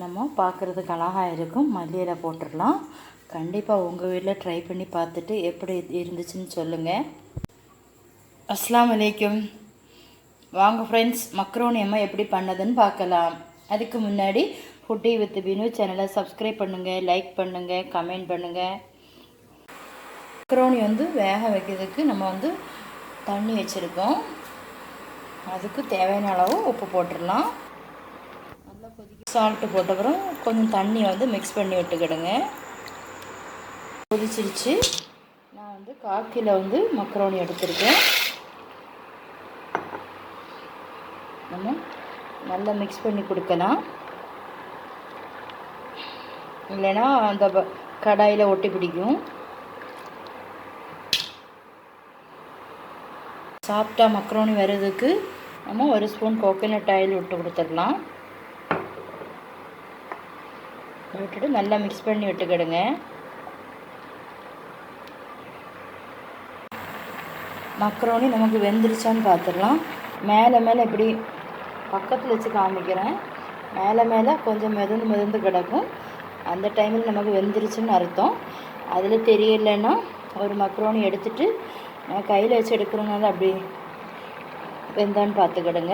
நம்ம பார்க்குறதுக்கு அழகாக இருக்கும். மல்லி இலை போட்டுடலாம். கண்டிப்பாக உங்கள் வீட்டில் ட்ரை பண்ணி பார்த்துட்டு எப்படி இருந்துச்சுன்னு சொல்லுங்கள். அஸ்ஸலாமு அலைக்கும். வாங்க ஃப்ரெண்ட்ஸ், மக்ரோனி அம்மா எப்படி பண்ணதுன்னு பார்க்கலாம். அதுக்கு முன்னாடி ஃபுட்டி வித் பினு சேனலை சப்ஸ்கிரைப் பண்ணுங்கள், லைக் பண்ணுங்கள், கமெண்ட் பண்ணுங்கள். மக்ரோனி வேக வைக்கிறதுக்கு நம்ம தண்ணி வச்சுருக்கோம். அதுக்கு தேவையான அளவு உப்பு போட்டுடலாம். நல்லா சால்ட்டு போட்டப்புறம் கொஞ்சம் தண்ணி மிக்ஸ் பண்ணி விட்டுக்கிடுங்க. கொதிச்சிருச்சு. நான் 1/4 கிலோ மக்ரோனி எடுத்துருக்கேன். நம்ம நல்லா மிக்ஸ் பண்ணி கொடுக்கலாம், இல்லைன்னா அந்த கடாயில் ஒட்டி பிடிக்கும். சாப்பிட்டா மக்ரோனி வர்றதுக்கு நம்ம 1 ஸ்பூன் கோகோனட் ஆயில் விட்டு கொடுத்துடலாம். விட்டுட்டு நல்லா மிக்ஸ் பண்ணி விட்டுக்கிடுங்க. மக்ரோனி நமக்கு வெந்துருச்சான்னு பார்த்துடலாம். மேலே இப்படி பக்கத்தில் வச்சு காமிக்கிறேன். மேலே கொஞ்சம் மிதந்து கிடக்கும். அந்த டைமில் நமக்கு வெந்துருச்சுன்னு அர்த்தம். அதில் தெரியலைன்னா ஒரு மக்ரோனி எடுத்துகிட்டு கையில் வச்சு எடுக்கிறனால அப்படி வெந்தான்னு பார்த்துக்கிடுங்க.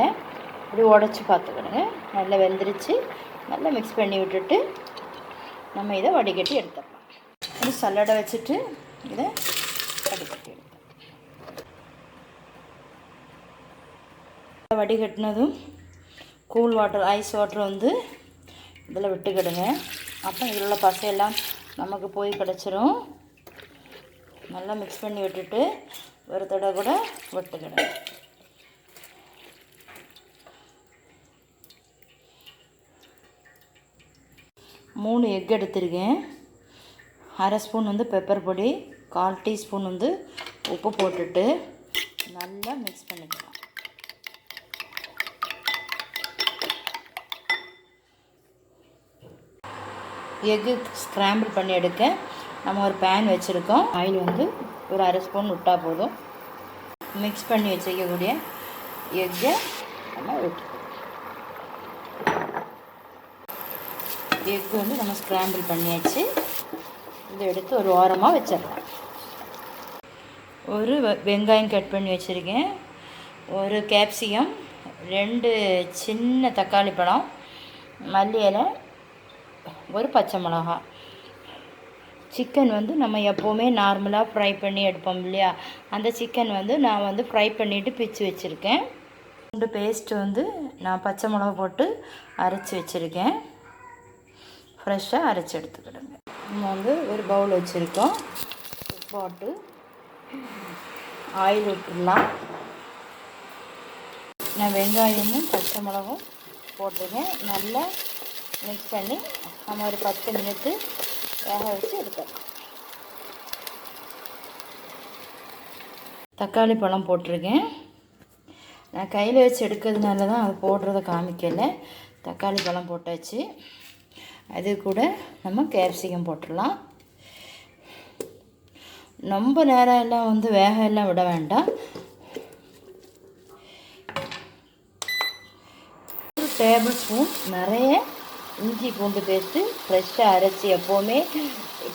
இப்படி உடச்சி பார்த்துக்கிடுங்க. நல்லா வெந்துருச்சு. நல்லா மிக்ஸ் பண்ணி விட்டுட்டு நம்ம இதை வடிகட்டி எடுத்துடலாம். ஒரு சல்லடை வச்சுட்டு இதை வடிகட்டி எடுத்துடலாம். வடிகட்டினதும் கூல் வாட்டர், ஐஸ் வாட்டர் இதில் விட்டுக்கிடுங்க. அப்போ இதில் உள்ள பசையெல்லாம் நமக்கு போய் கிடச்சிரும். நல்லா மிக்ஸ் பண்ணி விட்டுட்டு ஒரு தடவை கூட விட்டுக்கிடுங்க. மூணு எக் எடுத்துருக்கேன். 1/2 ஸ்பூன் பெப்பர் பொடி, 1/4 டீஸ்பூன் உப்பு போட்டுட்டு நல்லா மிக்ஸ் பண்ணிக்கலாம். எக்கு ஸ்க்ராம்பிள் பண்ணி எடுக்க நம்ம ஒரு பேன் வச்சுருக்கோம். ஆயில் ஒரு 1/2 ஸ்பூன் விட்டால் போதும். மிக்ஸ் பண்ணி வச்சுக்கக்கூடிய எக்கை நம்ம விட்டு எக்கு நம்ம ஸ்க்ராம்பிள் பண்ணியாச்சு. இதை எடுத்து ஒரு ஓரமாக வச்சிடலாம். ஒரு வெங்காயம் கட் பண்ணி வச்சுருக்கேன். ஒரு கேப்சிகம், 2 சின்ன தக்காளி பழம், மல்லி இலை, ஒரு பச்சை மிளகாய். சிக்கன் நம்ம எப்போவுமே நார்மலாக ஃப்ரை பண்ணி எடுப்போம் இல்லையா, அந்த சிக்கன் நான் ஃப்ரை பண்ணிவிட்டு பிச்சு வச்சுருக்கேன். பூண்டு பேஸ்ட்டு நான் பச்சை மிளகா போட்டு அரைச்சி வச்சுருக்கேன். ஃப்ரெஷ்ஷாக அரைச்சி எடுத்துக்கிடுங்க. நம்ம ஒரு பவுல் வச்சுருக்கோம். போட்டு ஆயில் விட்டுடலாம். நான் வெங்காயமும் பச்சை மிளகும் போட்டிருக்கேன். நல்லா மிக்ஸ் பண்ணி நம்ம ஒரு 10 நிமிஷத்து வேக வச்சு எடுத்துடலாம். தக்காளி பழம் போட்டிருக்கேன். நான் கையில் வச்சு எடுக்கிறதுனால தான் அது போடுறத காமிக்கலை. தக்காளி பழம் போட்டாச்சு. அது கூட நம்ம கேப்சிகம் போட்டுடலாம். ரொம்ப நேரம் எல்லாம் வேக எல்லாம் விட வேண்டாம். 1 டேபிள் ஸ்பூன் நிறைய இஞ்சி பூண்டு பேஸ்ட்டு ஃப்ரெஷ்ஷாக அரைச்சி எப்போவுமே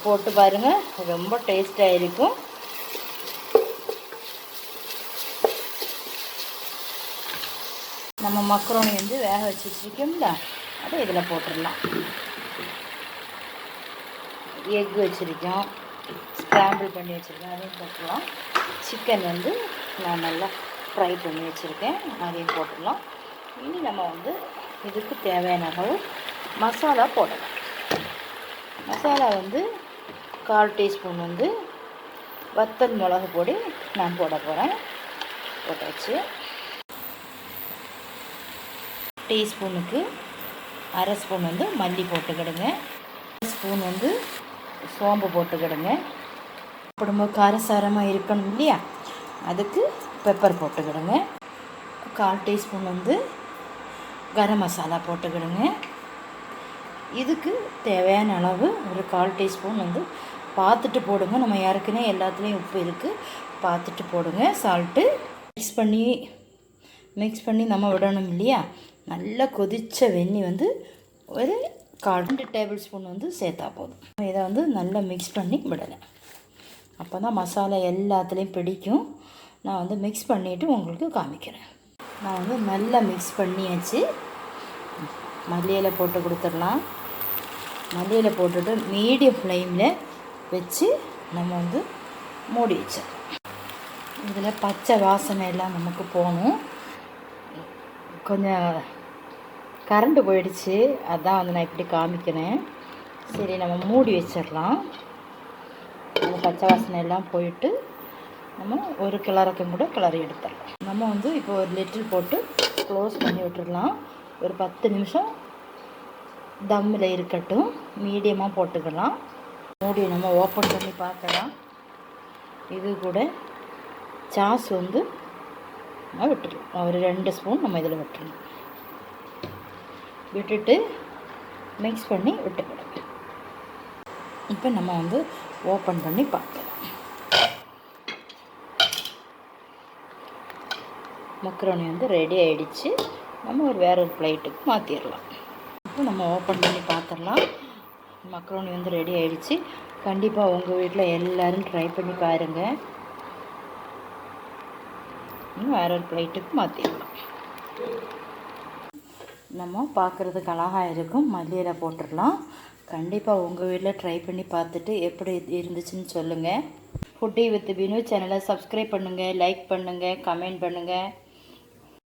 போட்டு பாருங்கள், ரொம்ப டேஸ்ட்டாக இருக்கும். நம்ம மக்ரோனி வேக வச்சு வச்சுருக்கோம்ல, அதை இதில் போட்டுடலாம். எக் வச்சுருக்கோம், ஸ்க்ராம்பிள் பண்ணி வச்சுருக்கேன், அதையும் போட்டுடலாம். சிக்கன் நான் நல்லா ஃப்ரை பண்ணி வச்சுருக்கேன், அதையும் போட்டுடலாம். இனி நம்ம இதுக்கு தேவையான அளவு மசாலா போடலாம். மசாலா 1/4 டீஸ்பூன் வத்தல் மிளகு பொடி நான் போட போகிறேன். போட்டாச்சு. டீஸ்பூனுக்கு 1/2 ஸ்பூன் மல்லி போட்டுக்கிடுங்க. 1 ஸ்பூன் சோம்பு போட்டுக்கிடுங்க. குடும்பம் காரசாரமாக இருக்கணும் இல்லையா, அதுக்கு பெப்பர் போட்டுக்கிடுங்க. 1/4 டீஸ்பூன் கரம் மசாலா போட்டுக்கிடுங்க. இதுக்கு தேவையான அளவு ஒரு 1/4 டீஸ்பூன் பார்த்துட்டு போடுங்க. நம்ம ஏற்கனவே எல்லாத்துலேயும் உப்பு இருக்குது, பார்த்துட்டு போடுங்க. சால்ட்டு மிக்ஸ் பண்ணி நம்ம விடணும் இல்லையா. நல்லா கொதித்த வெந்நி ஒரு 2 டேபிள் ஸ்பூன் வந்து சேர்த்தா போதும். இதை வந்து நல்லா மிக்ஸ் பண்ணி விடலாம். அப்போ தான் மசாலா எல்லாத்துலேயும் பிடிக்கும். நான் வந்து மிக்ஸ் பண்ணிவிட்டு உங்களுக்கு காமிக்கிறேன். நான் வந்து நல்லா மிக்ஸ் பண்ணியாச்சு. மல்லி இலை போட்டு கொடுத்துடலாம். மல்லி இலை போட்டுட்டு மீடியம் ஃப்ளேமில் வச்சு நம்ம வந்து மூடி வச்சிடலாம். இதில் பச்சை வாசனை எல்லாம் நமக்கு போகணும். கொஞ்சம் கரண்டு போயிடுச்சு, அதான் வந்து நான் இப்படி காமிக்கிறேன். சரி, நம்ம மூடி வச்சிடலாம். நம்ம பச்சை வாசனை எல்லாம் போயிட்டு நம்ம ஒரு கிளறக்கம் கூட கிளறி எடுத்துடலாம். நம்ம வந்து இப்போ ஒரு லிட்டர் போட்டு க்ளோஸ் பண்ணி விட்டுடலாம். ஒரு 10 நிமிஷம் தம்மில் இருக்கட்டும். மீடியமாக போட்டுக்கலாம். மூடி நம்ம ஓப்பன் பண்ணி பார்க்கலாம். இது கூட சாஸ் வந்து நம்ம விட்டுடலாம். ஒரு 2 ஸ்பூன் நம்ம இதில் விட்டுடலாம். விட்டுட்டு மிக்ஸ் பண்ணி விட்டுக்கலாம். இப்போ நம்ம வந்து ஓப்பன் பண்ணி பார்க்கலாம். மக்ரோனி வந்து ரெடி ஆகிடுச்சு. நம்ம வேற ஒரு பிளேட்டுக்கு மாற்றிடலாம். இப்போ நம்ம ஓப்பன் பண்ணி பார்த்துடலாம். மக்ரோனி வந்து ரெடி ஆகிடுச்சு. கண்டிப்பாக உங்கள் வீட்டில் எல்லோரும் ட்ரை பண்ணி பாருங்கள். இன்னும் வேற ஒரு பிளேட்டுக்கு மாற்றிடலாம். நம்ம பார்க்குறதுக்கு அழகாக இருக்கும். மல்லி இலை போட்டுடலாம். கண்டிப்பாக உங்கள் வீட்டில் ட்ரை பண்ணி பார்த்துட்டு எப்படி இருந்துச்சுன்னு சொல்லுங்கள். ஃபுட்டி வித் பினு சேனலை சப்ஸ்கிரைப் பண்ணுங்கள், லைக் பண்ணுங்கள், கமெண்ட் பண்ணுங்கள்.